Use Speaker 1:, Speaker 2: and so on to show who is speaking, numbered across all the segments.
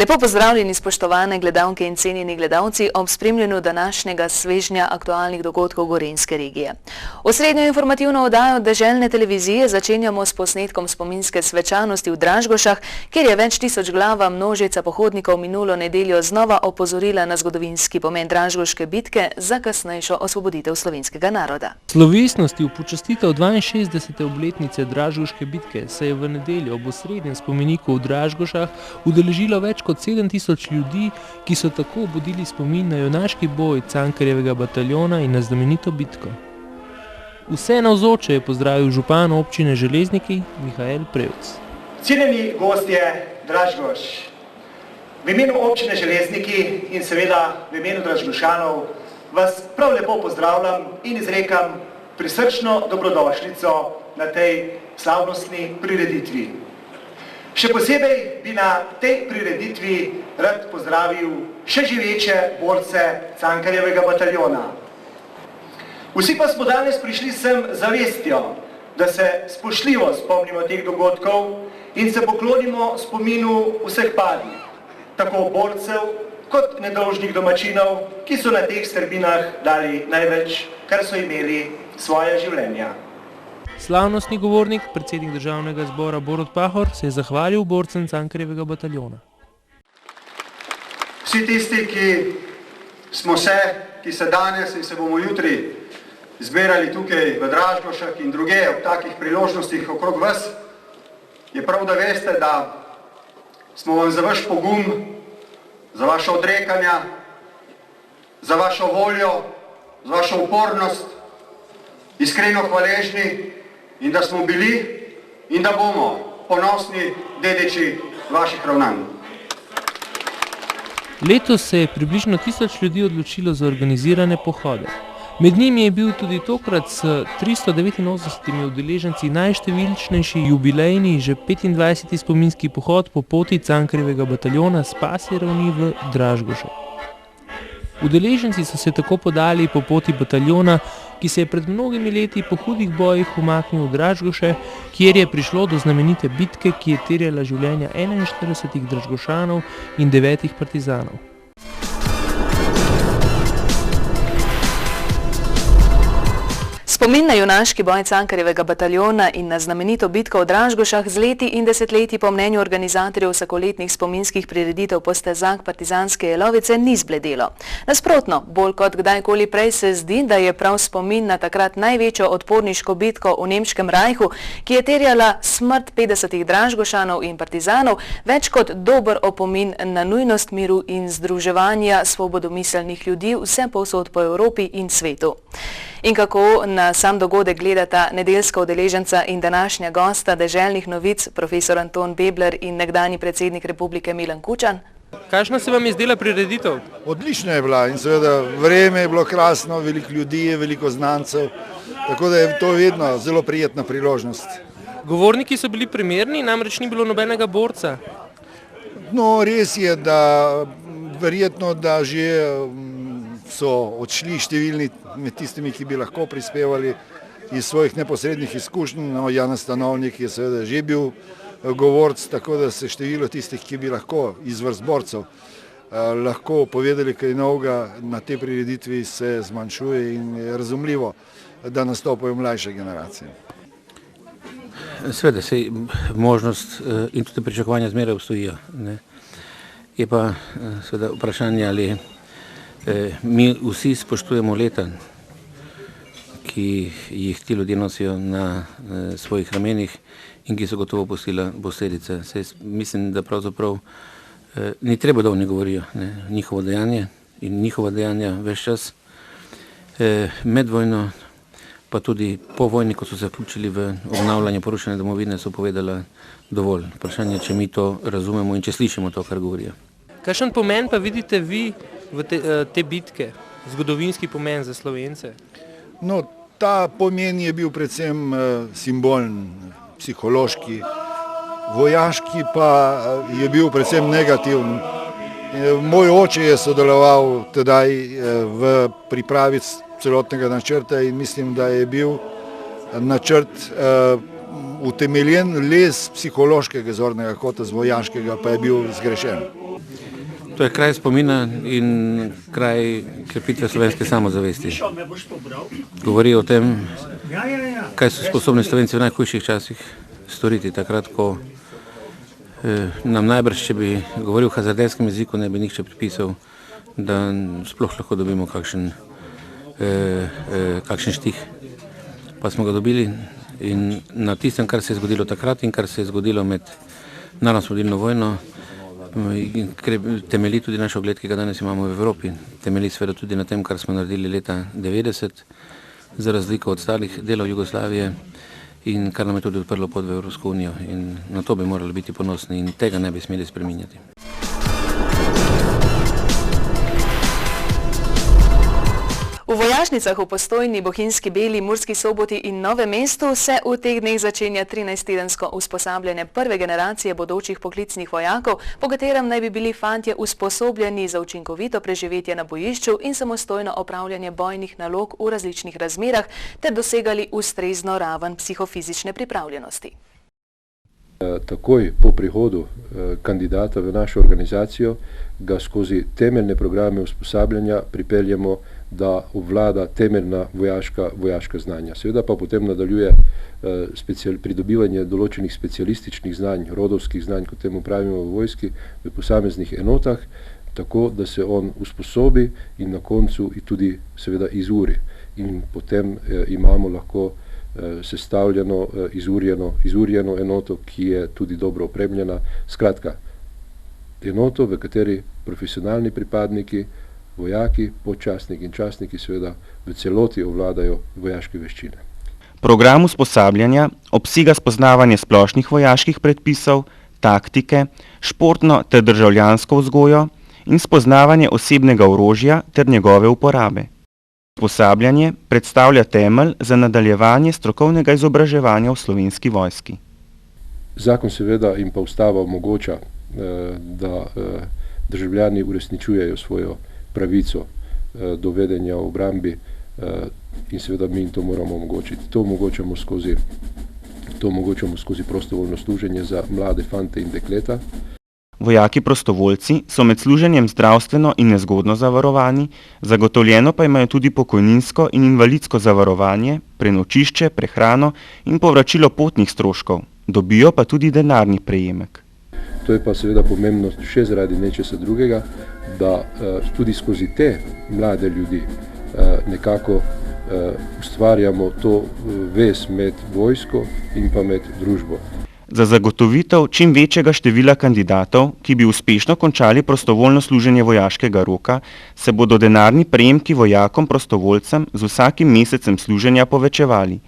Speaker 1: Lepo pozdravljeni, spoštovane gledalke in cenjeni gledalci, ob spremljanju današnjega svežnja aktualnih dogodkov Gorenjske regije. Osrednjo informativno oddajo deželne televizije začenjamo s posnetkom spominske svečanosti v Dražgošah, kjer je več tisoč glava množica pohodnikov minulo nedeljo znova opozorila na zgodovinski pomen Dražgoške bitke za kasnejšo osvoboditev slovenskega naroda.
Speaker 2: Slovesnosti v počastitev 62. obletnice Dražgoške bitke se je v nedeljo ob osrednjem spomeniku v Dražgošah udeležilo več kot 7000 ljudi, ki so tako obudili spomin na junaški boj Cankarjevega bataljona in na znamenito bitko. Vse navzoče je pozdravil župan občine Železniki Mihael Prevc.
Speaker 3: Cenjeni gostje Dražgoš, v imenu občine Železniki in seveda v imenu Dražgošanov vas prav lepo pozdravljam in izrekam prisrčno dobrodošlico na tej slavnostni prireditvi. Še posebej bi na tej prireditvi rad pozdravil še živeče borce Cankarjevega bataljona. Vsi pa smo danes prišli sem zavestjo, da se spoštljivo spomnimo teh dogodkov in se poklonimo spominu vseh padlih, tako borcev kot nedolžnih domačinov, ki so na teh strminah dali največ, kar so imeli svoje življenja.
Speaker 2: Slavnostni govornik, predsednik državnega zbora Borut Pahor, se je zahvalil borcem Cankarjevega bataljona.
Speaker 4: Vsi tisti, ki se danes in se bomo jutri zbirali tukaj v Dražgošah in druge ob takih priložnostih okrog vas, je prav, da veste, da smo vam za vaš pogum, za vaše odrekanja, za vašo voljo, za vašo upornost iskreno hvaležni in da smo bili in da bomo ponosni dediči vaših ravnanj.
Speaker 2: Letos se je približno 1000 ljudi odločilo za organizirane pohode. Med njimi je bil tudi tokrat s 389 udeleženci najštevilčnejši jubilejni, že 25. spominski pohod po poti Cankarjevega bataljona s Pasje ravni v Dražgoše. Udeleženci so se tako podali po poti bataljona, ki se je pred mnogimi leti po hudih bojih umaknil v Dražgoše, kjer je prišlo do znamenite bitke, ki je terjala življenja 41 Dražgošanov in 9 partizanov.
Speaker 1: Spomin na junaški boj Cankarjevega bataljona in na znamenito bitko v Dražgošah z leti in desetletji po mnenju organizatorjev vsakoletnih spominskih prireditev po stezah partizanske jelovice ni zbledelo. Nasprotno, bolj kot kdajkoli prej se zdi, da je prav spomin na takrat največjo odporniško bitko v Nemškem rajhu, ki je terjala smrt 50 Dražgošanov in partizanov, več kot dober opomin na nujnost miru in združevanja svobodomiselnih ljudi vse povsod po Evropi in svetu. In kako na sam dogodek gledata nedeljska udeleženca in današnja gosta deželnih novic, profesor Anton Bebler in nekdanji predsednik Republike Milan Kučan?
Speaker 2: Kakšna se vam je zdela prireditev?
Speaker 4: Odlična je bila in seveda vreme je bilo krasno, veliko ljudi je, veliko znancev, tako da je to vedno zelo prijetna priložnost.
Speaker 2: Govorniki so bili primerni, namreč ni bilo nobenega borca.
Speaker 4: No, res je, da verjetno, da že so odšli številni med tistimi, ki bi lahko prispevali iz svojih neposrednih izkušenj. No, Janez Stanovnik je seveda že bil govorc, tako da se število tistih, ki bi lahko iz vrst borcev lahko povedali kaj novega na tej prireditvi, se zmanjšuje in je razumljivo, da nastopajo mlajše generacije.
Speaker 5: Seveda se možnost in tudi pričakovanja zmeraj obstojijo. Je pa seveda vprašanje, ali mi vsi spoštujemo leta, ki jih ti ljudje nosijo na svojih ramenih in ki so gotovo pustila posledice. Mislim, da pravzaprav ni treba, da oni govorijo njihovo dejanje in njihova dejanja ves čas med vojno, pa tudi po vojni, ko so se vključili v obnavljanje porušene domovine, so povedala dovolj. Vprašanje, če mi to razumemo in če slišimo to, kar govorijo.
Speaker 2: Kakšen pomen pa vidite vi v te bitke, zgodovinski pomen za Slovence?
Speaker 4: No, ta pomen je bil predvsem simbolen, psihološki, vojaški pa je bil predvsem negativen. Moj oče je sodeloval tedaj v pripravi celotnega načrta in mislim, da je bil načrt utemeljen le z psihološkega zornega kota, z vojaškega pa je bil zgrešen.
Speaker 5: To je kraj spomina in kraj krepitve slovenske samozavesti. Govori o tem, kaj so sposobni Slovenci v najhujših časih storiti takrat, ko nam najbrž, če bi govoril v hazardejskem jeziku, ne bi nihče pripisal, da sploh lahko dobimo kakšen štih. Pa smo ga dobili in na tistem, kar se je zgodilo takrat in kar se je zgodilo med narodno-osvobodilno vojno, temelji tudi naš ogled, ki ga danes imamo v Evropi. Temelji seveda tudi na tem, kar smo naredili leta 90, za razliko od ostalih delov Jugoslavije in kar nam je tudi odprlo pot v Evropsko unijo. In na to bi morali biti ponosni in tega ne bi smeli spreminjati.
Speaker 1: V vojašnicah v Postojni, Bohinjski Beli, Murski Soboti in Novem mestu se v teh dneh začenja 13-tedensko usposabljanje prve generacije bodočih poklicnih vojakov, po katerem naj bi bili fantje usposobljeni za učinkovito preživetje na bojišču in samostojno opravljanje bojnih nalog v različnih razmerah ter dosegali ustrezno raven psihofizične pripravljenosti.
Speaker 6: Takoj po prihodu kandidata v našo organizacijo ga skozi temeljne programe usposabljanja pripeljemo, da obvlada temeljna vojaška znanja. Seveda pa potem nadaljuje pridobivanje določenih specialističnih znanj, rodovskih znanj, kot temu pravimo v vojski, v posameznih enotah, tako da se on usposobi in na koncu tudi seveda izuri. In potem imamo lahko sestavljeno, izurjeno enoto, ki je tudi dobro opremljena. Skratka, enoto, v kateri profesionalni pripadniki, vojaki, podčastniki in častniki seveda v celoti ovladajo vojaške veščine.
Speaker 7: Program usposabljanja obsega spoznavanje splošnih vojaških predpisov, taktike, športno ter državljansko vzgojo in spoznavanje osebnega orožja ter njegove uporabe. Usposabljanje predstavlja temelj za nadaljevanje strokovnega izobraževanja v Slovenski vojski.
Speaker 6: Zakon seveda in pa ustava omogoča, da državljani uresničujejo svojo pravico do vedenja v obrambi in seveda mi jim to moramo omogočiti. To omogočamo skozi prostovoljno služenje za mlade fante in dekleta.
Speaker 7: Vojaki prostovoljci so med služenjem zdravstveno in nezgodno zavarovani, zagotovljeno pa imajo tudi pokojninsko in invalidsko zavarovanje, prenočišče, prehrano in povračilo potnih stroškov. Dobijo pa tudi denarni prejemek.
Speaker 6: To je pa seveda pomembno še zaradi nečesa drugega, da tudi skozi te mlade ljudi nekako ustvarjamo to vez med vojsko in pa med družbo.
Speaker 7: Za zagotovitev čim večjega števila kandidatov, ki bi uspešno končali prostovoljno služenje vojaškega roka, se bodo denarni prejemki vojakom prostovoljcem z vsakim mesecem služenja povečevali.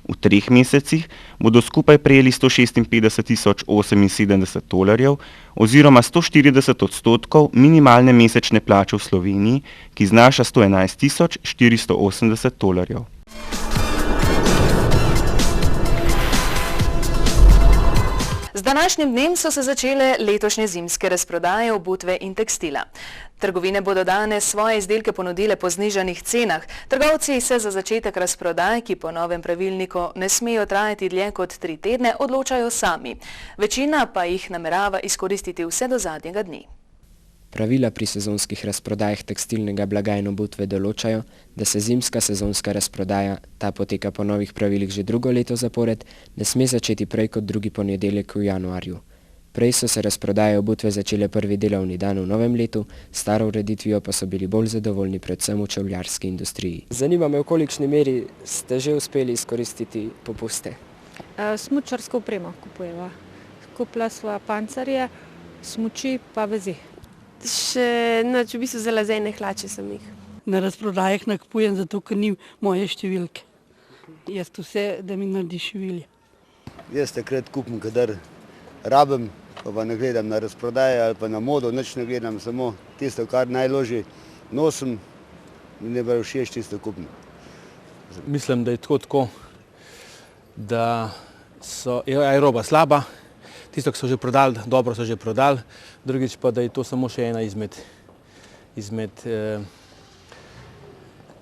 Speaker 7: V 3 mesecih bodo skupaj prejeli $156,078 oziroma 140% minimalne mesečne plače v Sloveniji, ki znaša $111,480.
Speaker 1: Z današnjim dnem so se začele letošnje zimske razprodaje obutve in tekstila. Trgovine bodo danes svoje izdelke ponudile po znižanih cenah. Trgovci se za začetek razprodaj, ki po novem pravilniku ne smejo trajati dlje kot 3 tedne, odločajo sami. Večina pa jih namerava izkoristiti vse do zadnjega dne.
Speaker 8: Pravila pri sezonskih razprodajah tekstilnega blaga in obutve določajo, da se zimska sezonska razprodaja, ta poteka po novih pravilih že drugo leto zapored, ne sme začeti prej kot drugi ponedeljek v januarju. Prej so se razprodaje obutve začele prvi delovni dan v novem letu, staro ureditvijo pa so bili bolj zadovoljni predvsem v čevljarski industriji. Zanima me, v kolikšni meri ste že uspeli izkoristiti popuste?
Speaker 9: Smučarsko opremo kupujeva. Kupila sva pancerje, smuči pa vezi.
Speaker 10: Še noč, v bistvu za lazejne hlače sem jih.
Speaker 11: Na razprodajah nakupujem zato, ker ni moje številke. Jaz vse, da mi naredi številje.
Speaker 12: Jaz takrat kupim, kadar rabim, pa ne gledam na razprodaje ali pa na modo, nič ne gledam, samo tisto, kar najložje nosim, ne bo všeč, tisto kupim.
Speaker 13: Mislim, da je tako, da je roba slaba. Tisto, ki so že prodali, dobro so že prodali, drugič pa, da je to samo še ena izmed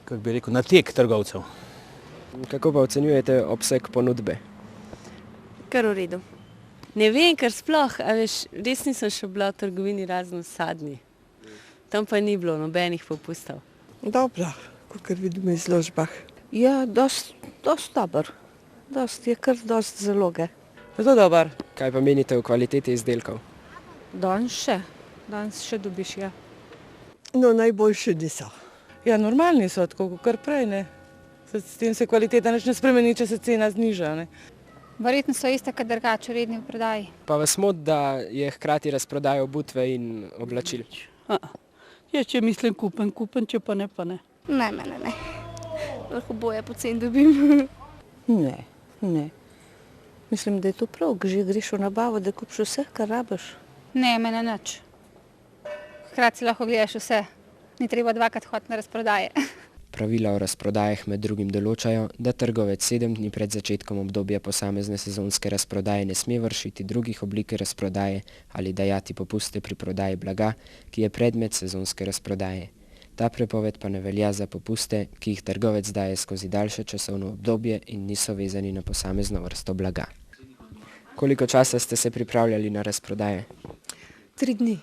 Speaker 13: kako bi rekel, natek trgovcev.
Speaker 8: Kako pa ocenjujete obseg ponudbe?
Speaker 10: Kar v redu.
Speaker 9: Ne vem, ker sploh, a veš, res nisem še bila v trgovini razen v sadni.
Speaker 14: Tam pa ni bilo nobenih popustov.
Speaker 15: Dobro, kakor vidimo v izložbah.
Speaker 16: Ja, dost dober. Je kar dost zaloge.
Speaker 14: Zelo dober.
Speaker 8: Kaj pa menite o kvaliteti izdelkov?
Speaker 9: Danes še dobiš, ja.
Speaker 15: No, najboljše niso.
Speaker 14: Ja, normalni so, tako kot prej, ne. S tem se kvaliteta nič ne spremeni, če se cena zniža, ne.
Speaker 17: Verjetno so iste, kot drugače v redni prodaji.
Speaker 8: Pa vas moti, da je hkrati razprodaja obutve in oblačil?
Speaker 11: Jaz če mislim kupen, če pa ne, pa ne.
Speaker 10: Ne. Lahko boje poceni dobim.
Speaker 16: Ne. Mislim, da je to prav, že greš v nabavo, da kupiš vse, kar rabiš.
Speaker 17: Ne, mene nič. Hkrati si lahko gledaš vse. Ni treba dvakrat hoditi na razprodaje.
Speaker 8: Pravila o razprodajah med drugim določajo, da trgovec 7 dni pred začetkom obdobja posamezne sezonske razprodaje ne sme vršiti drugih oblik razprodaje ali dajati popuste pri prodaji blaga, ki je predmet sezonske razprodaje. Ta prepoved pa ne velja za popuste, ki jih trgovec daje skozi daljše časovno obdobje in niso vezani na posamezno vrsto blaga. Koliko časa ste se pripravljali na razprodaje?
Speaker 16: 3 dni.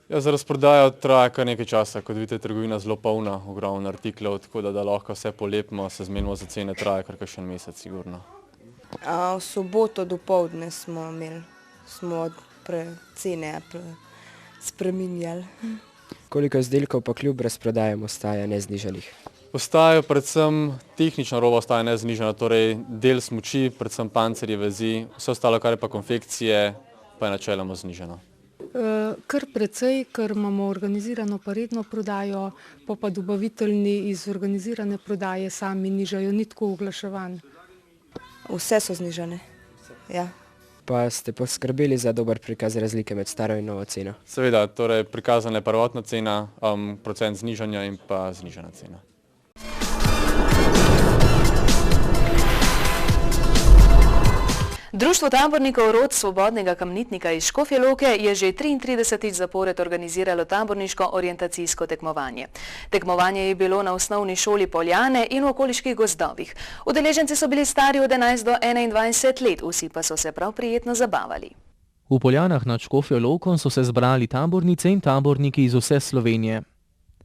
Speaker 18: Ja, za razprodajo traja kar nekaj časa, kot vidite, trgovina zelo polna, ogromno artiklov, tako da lahko vse polepimo, se zmenimo za cene, traja kar kakšen mesec, sigurno.
Speaker 19: V soboto dopoldne smo cene spreminjali.
Speaker 8: Koliko izdelkov pa kljub razprodajam ostaja neznižanih?
Speaker 18: Ostajajo predvsem tehnična roba, ostaja neznižana, torej del smuči, predvsem pancerje, vezi, vse ostalo, kar je pa konfekcije, pa je načeloma znižano.
Speaker 20: Kar precej, ker imamo organizirano pa redno prodajo, pa dobaviteljni iz organizirane prodaje sami nižajo, ni tako oglaševan.
Speaker 19: Vse so znižane, ja.
Speaker 8: Pa ste poskrbeli za dober prikaz razlike med staro in novo ceno?
Speaker 18: Seveda, torej prikazana je prvotna cena, procent znižanja in pa znižana cena.
Speaker 1: Društvo tabornikov Rod Svobodnega Kamnitnika iz Škofje Loke je že 33. zapored organiziralo taborniško orientacijsko tekmovanje. Tekmovanje je bilo na osnovni šoli Poljane in v okoliških gozdovih. Udeleženci so bili stari od 11 do 21 let, vsi pa so se prav prijetno zabavali.
Speaker 2: V Poljanah nad Škofjo Loko so se zbrali tabornice in taborniki iz vse Slovenije.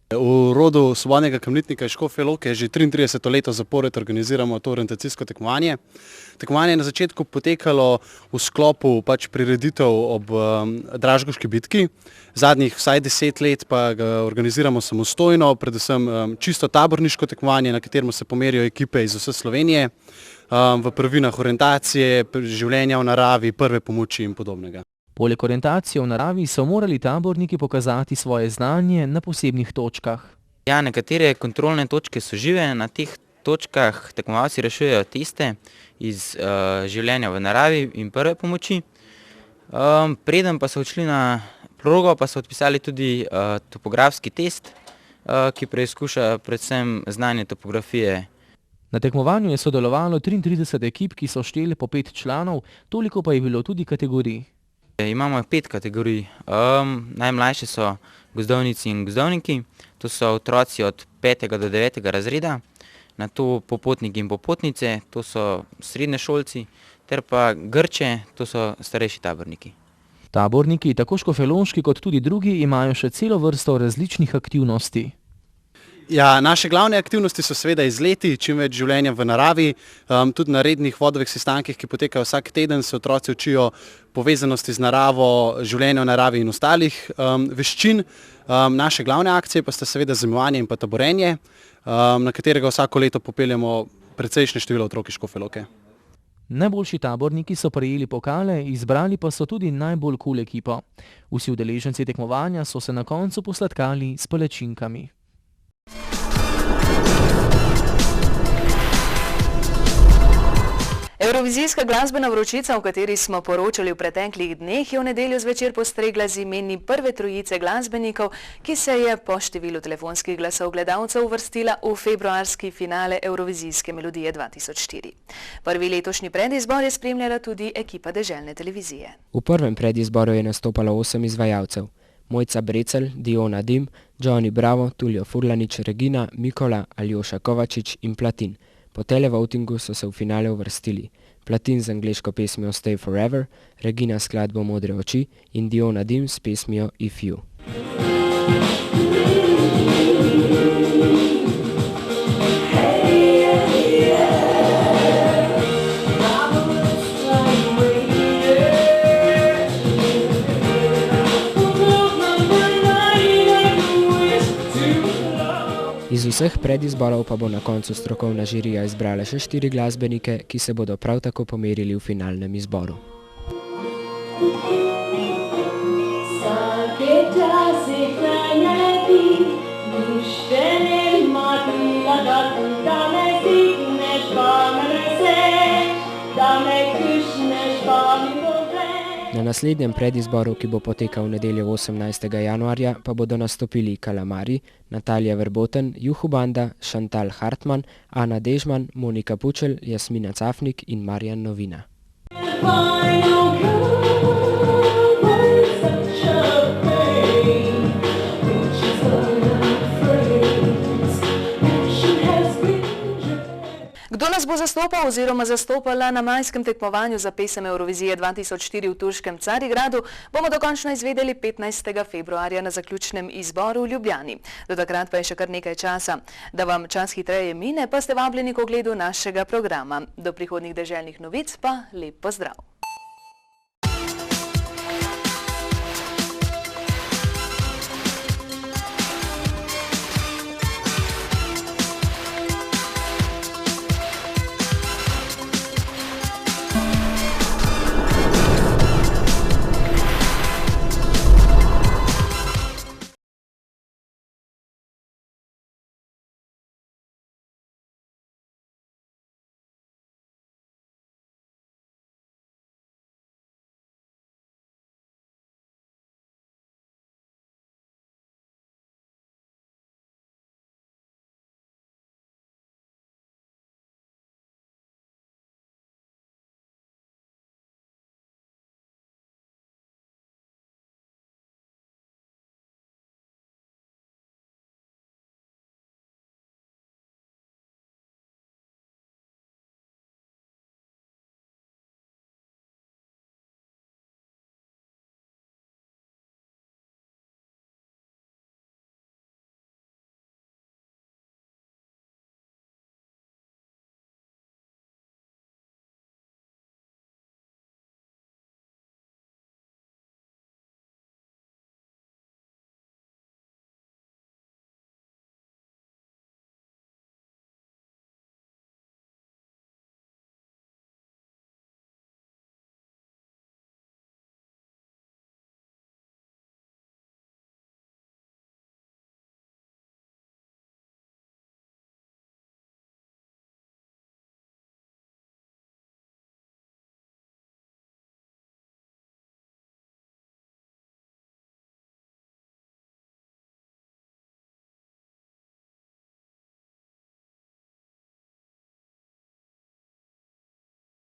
Speaker 21: V Rodu Svobodnega Kamnitnika iz Škofje Loke že 33. leto zapored organiziramo to orientacijsko tekmovanje. Tekmovanje je na začetku potekalo v sklopu prireditev ob Dražgoški bitki. Zadnjih vsaj 10 let pa ga organiziramo samostojno, predvsem čisto taborniško tekmovanje, na katerem se pomerijo ekipe iz vse Slovenije v prvinah orientacije, življenja v naravi, prve pomoči in podobnega.
Speaker 2: Poleg orientacije v naravi so morali taborniki pokazati svoje znanje na posebnih točkah.
Speaker 22: Ja, nekatere kontrolne točke so žive, na teh točkah tekmovalci rešujejo teste iz življenja v naravi in prve pomoči. Preden pa so odšli na progo, pa so odpisali tudi topografski test, ki preizkuša predvsem znanje topografije.
Speaker 2: Na tekmovanju je sodelovalo 33 ekip, ki so štele po 5 članov, toliko pa je bilo tudi kategorij.
Speaker 22: Imamo 5 kategorij. Najmlajše so gozdovnici in gozdovniki, to so otroci od 5. do 9. razreda, nato popotniki in popotnice, to so srednješolci, ter pa grče, to so starejši taborniki.
Speaker 2: Taborniki, tako škofjeloški kot tudi drugi, imajo še celo vrsto različnih aktivnosti.
Speaker 21: Ja, naše glavne aktivnosti so seveda izleti, čim več življenja v naravi, tudi na rednih vodovih sestankih, ki potekajo vsak teden, se otroci učijo povezanosti z naravo, življenja v naravi in ostalih veščin. Naše glavne akcije pa sta seveda zimovanje in pa taborenje, na katerega vsako leto popeljemo precejšnje število otrok iz Škofje Loke.
Speaker 2: Najboljši taborniki so prejeli pokale, izbrali pa so tudi najbolj kul ekipo. Vsi udeleženci tekmovanja so se na koncu posladkali s palačinkami.
Speaker 1: Evrovizijska glasbena vročica, o kateri smo poročali v preteklih dneh, je v nedeljo zvečer postregla z imeni prve trojice glasbenikov, ki se je po številu telefonskih glasov gledalcev uvrstila v februarski finale Evrovizijske melodije 2004. Prvi letošnji predizbor je spremljala tudi ekipa deželne televizije.
Speaker 8: V prvem predizboru je nastopalo 8 izvajalcev. Mojca Brecelj, Diona Dim, Johnny Bravo, Tulio Furlanič, Regina, Mikola, Aljoša Kovačič in Platin. Po televotingu so se v finale uvrstili Platin z angleško pesmijo Stay Forever, Regina s skladbo Modre oči in Diona Dim s pesmijo If You. vseh predizborov pa bo na koncu strokovna žirija izbrala še 4 glasbenike, ki se bodo prav tako pomerili v finalnem izboru. Na naslednjem predizboru, ki bo potekal v nedeljo 18. januarja, pa bodo nastopili Kalamari, Natalija Verboten, Juhu Banda, Šantal Hartman, Ana Dežman, Monika Pučelj, Jasmina Cafnik in Marjan Novina.
Speaker 1: Kdo nas bo zastopal oziroma zastopala na majskem tekmovanju za pesem Eurovizije 2004 v turškem Carigradu, bomo dokončno izvedeli 15. februarja na zaključnem izboru v Ljubljani. Do takrat pa je še kar nekaj časa. Da vam čas hitreje mine, pa ste vabljeni k ogledu našega programa. Do prihodnjih deželnih novic pa lep pozdrav!